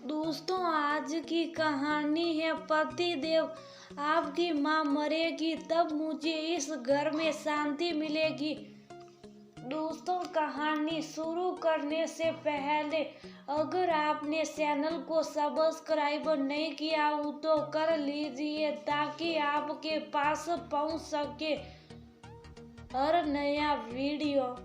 दोस्तों, आज की कहानी है पति देव। आपकी माँ मरेगी तब मुझे इस घर में शांति मिलेगी। दोस्तों, कहानी शुरू करने से पहले अगर आपने चैनल को सब्सक्राइब नहीं किया हो तो कर लीजिए ताकि आपके पास पहुंच सके हर नया वीडियो।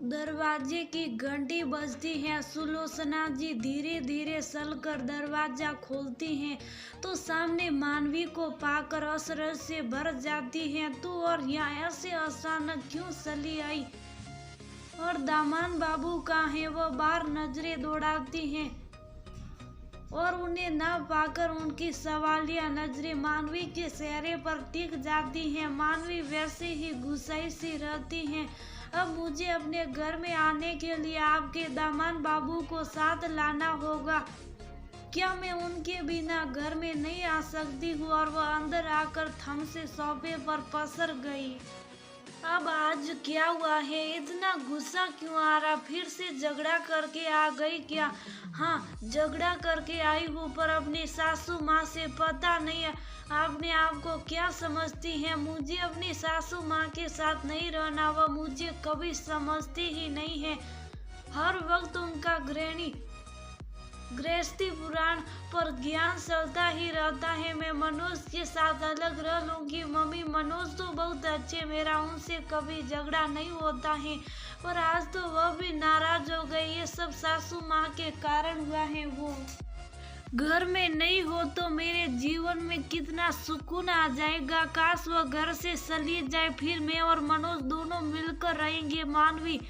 दरवाजे की घंटी बजती है। सुलोचना जी धीरे धीरे चलकर दरवाजा खोलती हैं तो सामने मानवी को पाकर असरज से भर जाती हैं। तू और यहाँ ऐसे अचानक क्यों चली आई? और दामान बाबू कहाँ हैं? वो बाहर नजरें दौड़ाती हैं और उन्हें ना पाकर उनकी सवालिया नजरें मानवी के चेहरे पर टिक जाती हैं। मानवी वैसे ही गुस्साई सी रहती हैं। अब मुझे अपने घर में आने के लिए आपके दामान बाबू को साथ लाना होगा। क्या मैं उनके बिना घर में नहीं आ सकती हूँ? और वह अंदर आकर थम से सोफे पर पसर गई। अब आज क्या हुआ है? इतना गुस्सा क्यों आ रहा? फिर से झगड़ा करके आ गई क्या? हाँ, झगड़ा करके आई हूँ, पर अपनी सासू माँ से पता नहीं आपने आपको क्या समझती हैं। मुझे अपनी सासू माँ के साथ नहीं रहना। वह मुझे कभी समझती ही नहीं है। हर वक्त उनका गृहस्थी पुराण पर ज्ञान चलता ही रहता है। मैं मनोज के साथ अलग रह लूंगी। मम्मी, मनोज तो बहुत अच्छे, मेरा उनसे कभी झगड़ा नहीं होता है, पर आज तो वह भी नाराज हो गई। ये सब सासू माँ के कारण हुआ है। वो घर में नहीं हो तो मेरे जीवन में कितना सुकून आ जाएगा। काश वह घर से चली जाए, फिर मैं और मनोज दोनों मिलकर रहेंगे। मानवी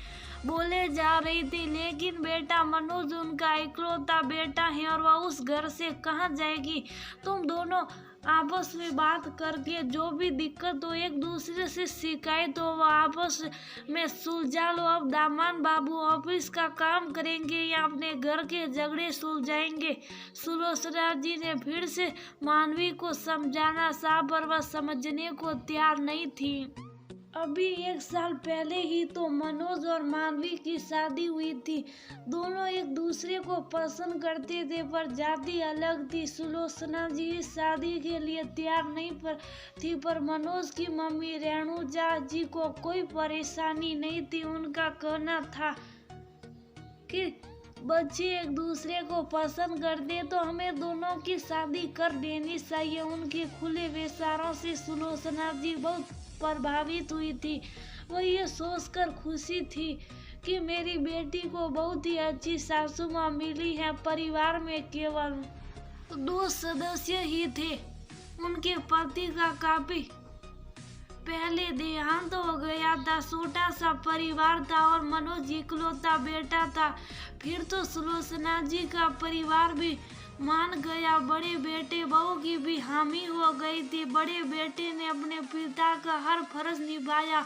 बोले जा रही थी, लेकिन बेटा मनोज उनका इकलौता बेटा है और वह उस घर से कहाँ जाएगी? तुम दोनों आपस में बात करके जो भी दिक्कत हो एक दूसरे से शिकायत हो वह आपस में सुलझा लो। अब दामान बाबू ऑफिस का काम करेंगे या अपने घर के झगड़े सुलझाएंगे? सुलोचना जी ने फिर से मानवी को समझाना चाहा, पर वह समझने को तैयार नहीं थी। अभी 1 साल पहले ही तो मनोज और मानवी की शादी हुई थी। दोनों एक दूसरे को पसंद करते थे, पर जाति अलग थी। सुलोचना जी इस शादी के लिए तैयार नहीं थी, पर मनोज की मम्मी रेणुजा जी को कोई परेशानी नहीं थी। उनका कहना था कि बच्चे एक दूसरे को पसंद करते तो हमें दोनों की शादी कर देनी चाहिए। उनके खुले विचारों से सुलोचना जी बहुत प्रभावित हुई थी। वह ये सोचकर खुशी थी कि मेरी बेटी को बहुत ही अच्छी सासू माँ मिली है। परिवार में केवल 2 सदस्य ही थे। उनके पति का काफी पहले देहांत हो गया था। छोटा सा परिवार था और मनोज इकलौता बेटा था। फिर तो सुलोचना जी का परिवार भी मान गया। बड़े बेटे बहू की भी हामी हो गई थी। बड़े बेटे ने अपने पिता का हर फर्ज निभाया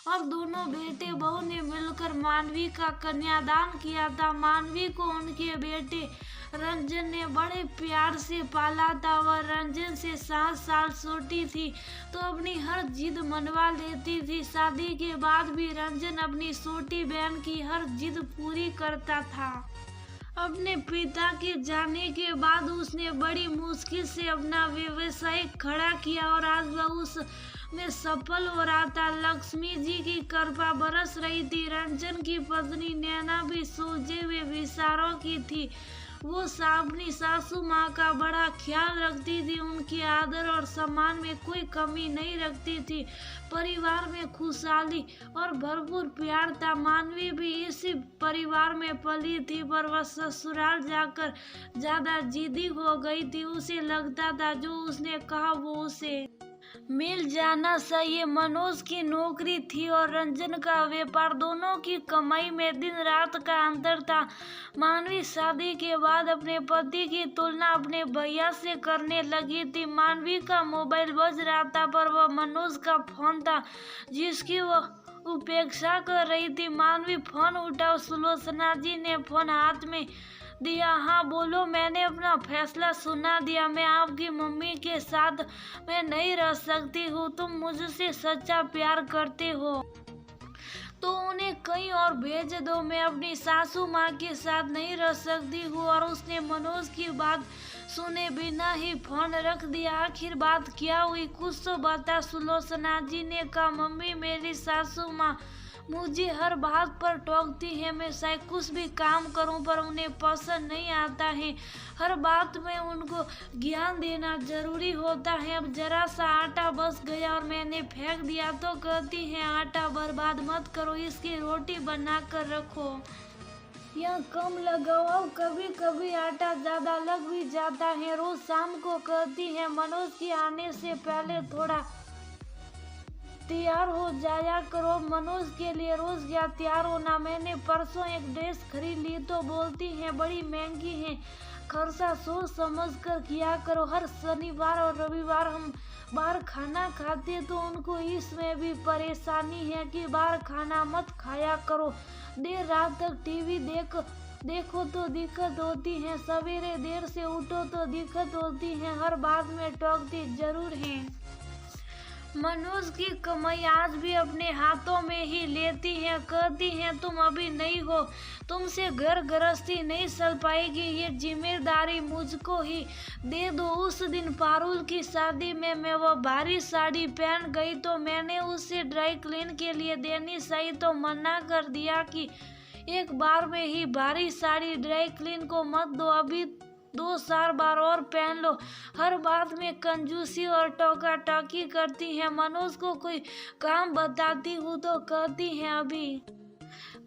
और दोनों बेटे बहू ने मिलकर मानवी का कन्यादान किया था। मानवी को उनके बेटे रंजन ने बड़े प्यार से पाला था। वह रंजन से 7 साल छोटी थी तो अपनी हर जिद मनवा लेती थी। शादी के बाद भी रंजन अपनी छोटी बहन की हर जिद पूरी करता था। अपने पिता के जाने के बाद उसने बड़ी मुश्किल से अपना व्यवसाय खड़ा किया और आज वह उसमें सफल हो रहा था। लक्ष्मी जी की कृपा बरस रही थी। रंजन की पत्नी नैना भी सूझे हुए विचारों की थी। वो अपनी सासू माँ का बड़ा ख्याल रखती थी। उनके आदर और सम्मान में कोई कमी नहीं रखती थी। परिवार में खुशहाली और भरपूर प्यार था। मानवी भी इसी परिवार में पली थी, पर वह ससुराल जाकर ज्यादा जिद्दी हो गई थी। उसे लगता था जो उसने कहा वो उसे मिल जाना चाहिए। मनोज की नौकरी थी और रंजन का व्यापार। दोनों की कमाई में दिन रात का अंतर था। मानवी शादी के बाद अपने पति की तुलना अपने भैया से करने लगी थी। मानवी का मोबाइल बज रहा था, पर वह मनोज का फोन था जिसकी वह उपेक्षा कर रही थी। मानवी फोन उठाओ। सुलोचना जी ने फोन हाथ में दिया। हाँ बोलो, मैंने अपना फैसला सुना दिया। मैं आपकी मम्मी के साथ मैं नहीं रह सकती हूँ। तुम मुझसे सच्चा प्यार करते हो तो उन्हें कहीं और भेज दो, मैं अपनी सासू माँ के साथ नहीं रह सकती हूँ। और उसने मनोज की बात सुने बिना ही फोन रख दिया। आखिर बात क्या हुई, कुछ तो बता। सुलोचना जी ने कहा, मम्मी मेरी सासू माँ मुझे हर बात पर टोकती है। मैं चाहे कुछ भी काम करूं पर उन्हें पसंद नहीं आता है। हर बात में उनको ज्ञान देना जरूरी होता है। अब जरा सा आटा बच गया और मैंने फेंक दिया तो कहती है आटा बर्बाद मत करो, इसकी रोटी बना कर रखो या कम लगाओ। कभी कभी आटा ज्यादा लग भी जाता है। रोज शाम को कहती है मनोज के आने से पहले थोड़ा तैयार हो जाया करो। मनोज के लिए रोज क्या तैयार होना। मैंने परसों एक ड्रेस खरीद ली तो बोलती है बड़ी महंगी है, खर्चा सोच समझ कर किया करो। हर शनिवार और रविवार हम बाहर खाना खाते तो उनको इसमें भी परेशानी है कि बाहर खाना मत खाया करो। देर रात तक टीवी देखो तो दिक्कत होती है, सवेरे देर से उठो तो दिक्कत होती है। हर बात में टोकती जरूर है। मनोज की कमाई आज भी अपने हाथों में ही लेती है। कहती है तुम अभी नहीं हो, तुमसे घर गृहस्थी नहीं चल पाएगी, ये जिम्मेदारी मुझको ही दे दो। उस दिन पारुल की शादी में मैं वो भारी साड़ी पहन गई तो मैंने उसे ड्राई क्लीन के लिए देनी चाहिए तो मना कर दिया कि एक बार में ही भारी साड़ी ड्राई क्लीन को मत दो, अभी 2-4 बार और पहन लो। हर बात में कंजूसी और टोका टाकी करती है। मनोज को कोई काम बताती हूँ तो कहती है अभी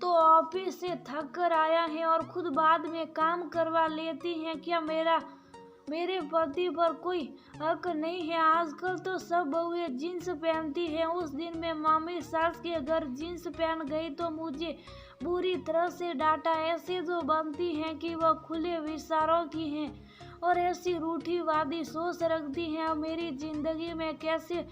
तो ऑफिस से थक कर आया है और खुद बाद में काम करवा लेती है। क्या मेरे पति पर कोई हक नहीं है? आजकल तो सब बहुएं जींस पहनती हैं। उस दिन मैं मामी सास के घर जींस पहन गई तो मुझे बुरी तरह से डांटा। ऐसे जो बनती हैं कि वह खुले विचारों की हैं और ऐसी रूढ़िवादी सोच रखती हैं। अब मेरी जिंदगी में कैसे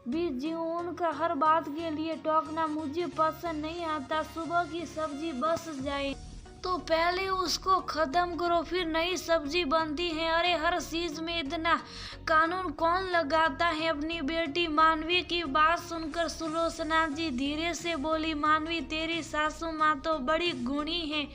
भी जीऊं, उनका हर बात के लिए टोकना मुझे पसंद नहीं आता। सुबह की सब्जी बच जाए तो पहले उसको खत्म करो, फिर नई सब्जी बनती है। अरे हर चीज में इतना कानून कौन लगाता है? अपनी बेटी मानवी की बात सुनकर सुलोचना जी धीरे से बोली, मानवी तेरी सासू माँ तो बड़ी गुणी है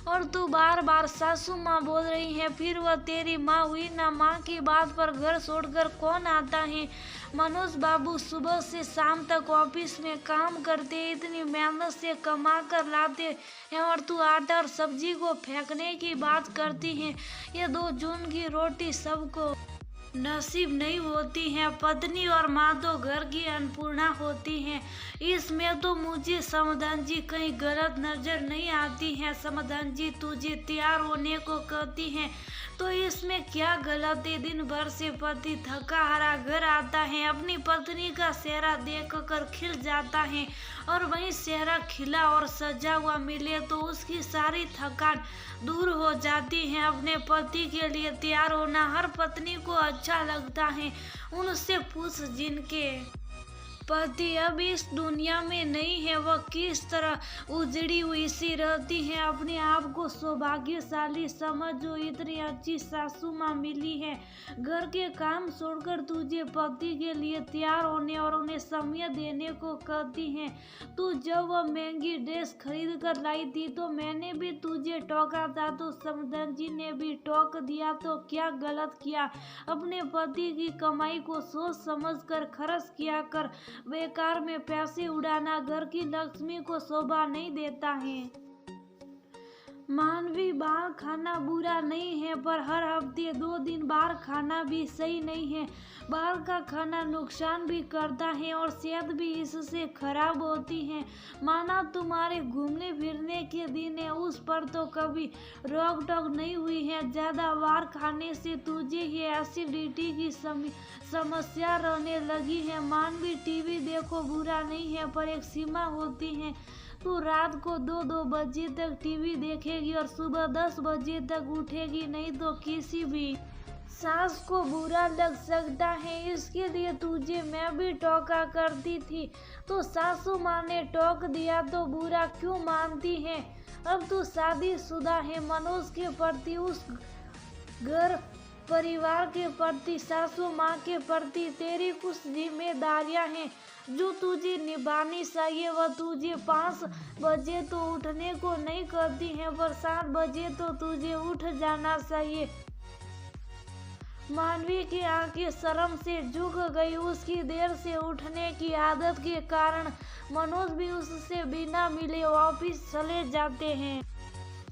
और तू बार बार सासू माँ बोल रही है, फिर वह तेरी माँ हुई ना। माँ की बात पर घर छोड़कर कौन आता है? मनोज बाबू सुबह से शाम तक ऑफिस में काम करते, इतनी मेहनत से कमा कर लाते हैं और तू आटा और सब्जी को फेंकने की बात करती है। ये 2 जून की रोटी सबको नसीब नहीं होती है। पत्नी और माँ तो घर की अन्नपूर्णा होती हैं। इसमें तो मुझे समाधान जी कहीं गलत नजर नहीं आती है। समाधान जी तुझे तैयार होने को कहती हैं तो इसमें क्या गलत है? दिन भर से पति थका हारा घर आता है, अपनी पत्नी का चेहरा देख कर खिल जाता है और वहीं चेहरा खिला और सजा हुआ मिले तो उसकी सारी थकान दूर हो जाती है। अपने पति के लिए तैयार होना हर पत्नी को अच्छा लगता है। उनसे पूछ जिनके पति अब इस दुनिया में नहीं है, वह किस तरह उजड़ी हुई सी रहती है। अपने आप को सौभाग्यशाली समझो, इतनी अच्छी सासू माँ मिली है। घर के काम छोड़कर तुझे पति के लिए तैयार होने और उन्हें समय देने को कहती है। तू जब वह महंगी ड्रेस खरीद कर लाई थी तो मैंने भी तुझे टोका था, तो समधन जी ने भी टोक दिया, तो क्या गलत किया? अपने पति की कमाई को सोच समझ कर खर्च किया कर। बेकार में पैसे उड़ाना घर की लक्ष्मी को शोभा नहीं देता है। मानवी बाहर खाना बुरा नहीं है पर हर हफ्ते 2 दिन बाहर खाना भी सही नहीं है। बाहर का खाना नुकसान भी करता है और सेहत भी इससे खराब होती है। माना तुम्हारे घूमने फिरने के दिन है, उस पर तो कभी रोक टोक नहीं हुई है। ज्यादा बाहर खाने से तुझे ये एसिडिटी की समस्या रहने लगी है। मानवी टीवी देखो बुरा नहीं है पर एक सीमा होती है। तू रात को 2-2 बजे तक टीवी देखेगी और सुबह 10 बजे तक उठेगी नहीं तो किसी भी सास को बुरा लग सकता है। इसके लिए तुझे मैं भी टोका करती थी तो सासू माँ ने टोक दिया तो बुरा क्यों मानती है? अब तू शादीशुदा है, मनोज के प्रति उस घर परिवार के प्रति, सासू माँ के प्रति तेरी कुछ जिम्मेदारियां हैं जो तुझे निभानी चाहिए। वह तुझे 5 बजे तो उठने को नहीं करती हैं, पर 7 बजे तो तुझे उठ जाना चाहिए। मानवी की आंखें शर्म से झुक गई। उसकी देर से उठने की आदत के कारण मनोज भी उससे बिना मिले ऑफिस चले जाते हैं।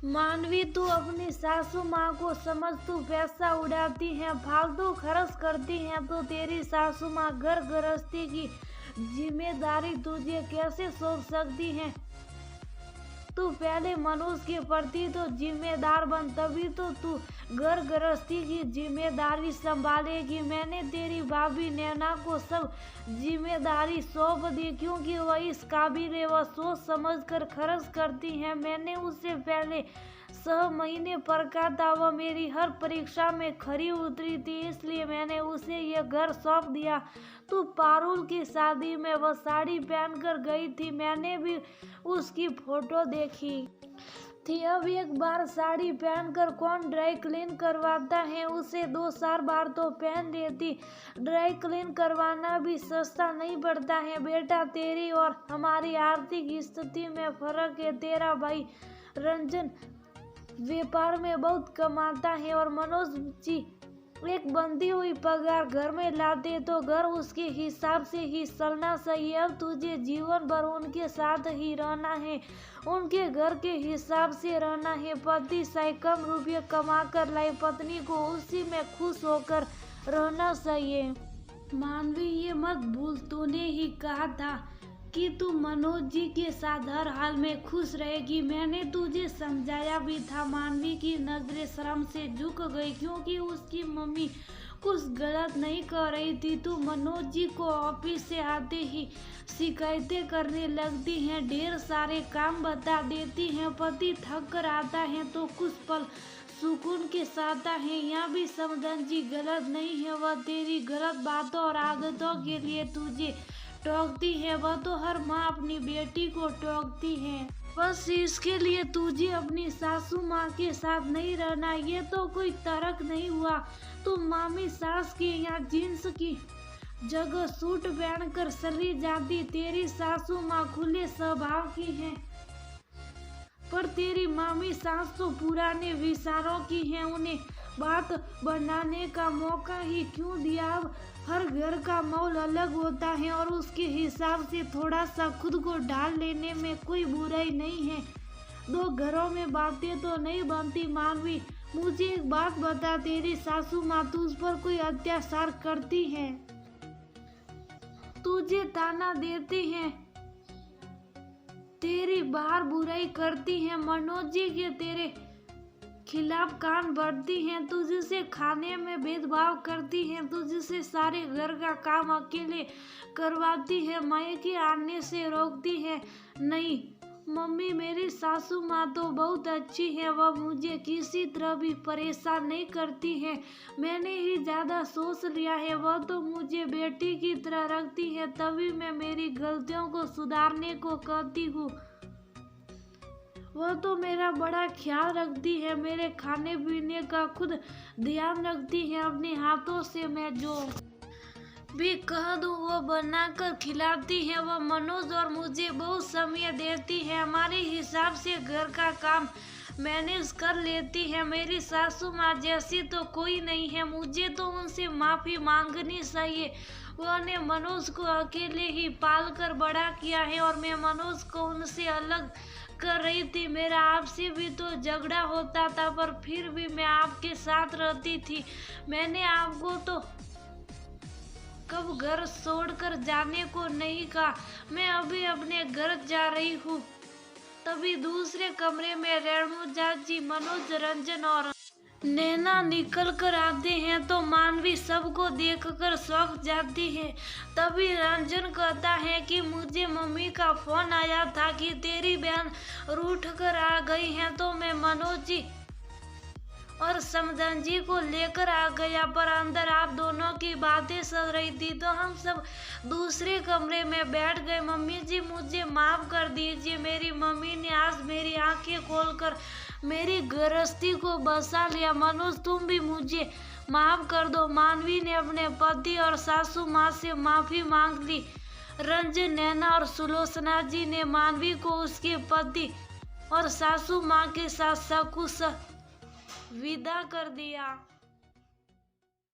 मानवी, तू अपनी सासू माँ को समझ, तू पैसा उड़ाती है, फालतू खर्च करती है, तो तेरी सासू माँ घर गृहस्थी की जिम्मेदारी तुझे कैसे सौंप सकती है। तू पहले मनोज के प्रति तो जिम्मेदार बन, तभी तो तू घर गृहस्थी की जिम्मेदारी संभालेगी। मैंने तेरी भाभी नैना को सब जिम्मेदारी सौंप दी क्योंकि वह इस काबिल है। वह सोच समझ कर खर्च करती है। मैंने उससे पहले 6 महीने परखा था। वह मेरी हर परीक्षा में खरी उतरी थी, इसलिए मैंने उसे यह घर सौंप दिया। तू पारुल की शादी में वह साड़ी पहनकर गई थी, मैंने भी उसकी फोटो देखी थी। अब एक बार साड़ी पहनकर कौन ड्राई क्लीन करवाता है, उसे 2-4 बार तो पहन लेती। ड्राई क्लीन करवाना भी सस्ता नहीं पड़ता है बेटा। तेरी और हमारी आर्थिक स्थिति में फर्क है। तेरा भाई रंजन व्यापार में बहुत कमाता है और मनोज जी एक बंधी हुई पगार घर में लाते, तो घर उसके हिसाब से ही चलना चाहिए। अब तुझे जीवन भर उनके साथ ही रहना है, उनके घर के हिसाब से रहना है। पति चाहे कम रुपये कमा कर लाए, पत्नी को उसी में खुश होकर रहना चाहिए। मानवी, ये मत भूल, तूने ही कहा था कि तू मनोज जी के साथ हर हाल में खुश रहेगी। मैंने तुझे समझाया भी था। मानवी की नजरें शर्म से झुक गई क्योंकि उसकी मम्मी कुछ गलत नहीं कर रही थी। तू मनोज जी को ऑफिस से आते ही शिकायतें करने लगती हैं, ढेर सारे काम बता देती हैं। पति थक कर आता है तो कुछ पल सुकून के साथ है। यहाँ भी समझन जी गलत नहीं है। वह तेरी गलत बातों और आदतों के लिए तुझे टोकती है। वह तो हर माँ अपनी बेटी को टोकती है। बस इसके लिए तुझे अपनी सासू माँ के साथ नहीं रहना, ये तो कोई तर्क नहीं हुआ। तू मामी सास के यहाँ जींस की जगह सूट पहनकर चली जाती। तेरी सासू माँ खुले स्वभाव की है, पर तेरी मामी सास तो पुराने विचारों की है। उन्हें बात बनाने का मौका ही क्यों दिया। अब हर घर का माहौल अलग होता है और उसके हिसाब से थोड़ा सा खुद को ढाल लेने में कोई बुराई नहीं है। 2 घरों में बातें तो नहीं बनती। मानवी, मुझे एक बात बता, तेरी सासू माँ तुझ पर कोई अत्याचार करती है, तुझे ताना देती है, तेरी बाहर बुराई करती है, मनोज जी के तेरे खिलाफ कान भरती हैं, तुझसे खाने में भेदभाव करती हैं, तुझसे सारे घर का काम अकेले करवाती है, मायके आने से रोकती है? नहीं मम्मी, मेरी सासू माँ तो बहुत अच्छी है। वह मुझे किसी तरह भी परेशान नहीं करती है। मैंने ही ज़्यादा सोच लिया है। वह तो मुझे बेटी की तरह रखती है, तभी मैं मेरी गलतियों को सुधारने को कहती हूँ। वह तो मेरा बड़ा ख्याल रखती है, मेरे खाने पीने का खुद ध्यान रखती है। अपने हाथों से मैं जो भी कह दूँ वो बनाकर खिलाती है। वह मनोज और मुझे बहुत समय देती है। हमारे हिसाब से घर का काम मैनेज कर लेती है। मेरी सासू माँ जैसी तो कोई नहीं है। मुझे तो उनसे माफ़ी मांगनी चाहिए। उन्होंने मनोज को अकेले ही पाल कर बड़ा किया है और मैं मनोज को उनसे अलग कर रही थी। मेरा आपसे भी तो झगड़ा होता था, पर फिर भी मैं आपके साथ रहती थी। मैंने आपको तो कब घर छोड़कर जाने को नहीं कहा। मैं अभी अपने घर जा रही हूँ। तभी दूसरे कमरे में रेणु चाची, मनोज, रंजन और नैना निकल कर आते हैं तो मानवी सबको देखकर चौंक जाती है। तभी रंजन कहता है कि मुझे मम्मी का फोन आया था कि तेरी बहन रूठ कर आ गई है, तो मैं मनोज जी और समधन जी को लेकर आ गया, पर अंदर आप दोनों की बातें चल रही थी तो हम सब दूसरे कमरे में बैठ गए। मम्मी जी मुझे माफ़ कर दीजिए। मेरी मम्मी ने आज मेरी आंखें खोलकर मेरी गृहस्थी को बसा लिया। मनोज तुम भी मुझे माफ कर दो। मानवी ने अपने पति और सासू माँ से माफी मांग ली। रंजन, नैना और सुलोचना जी ने मानवी को उसके पति और सासू माँ के साथ सकुशल विदा कर दिया।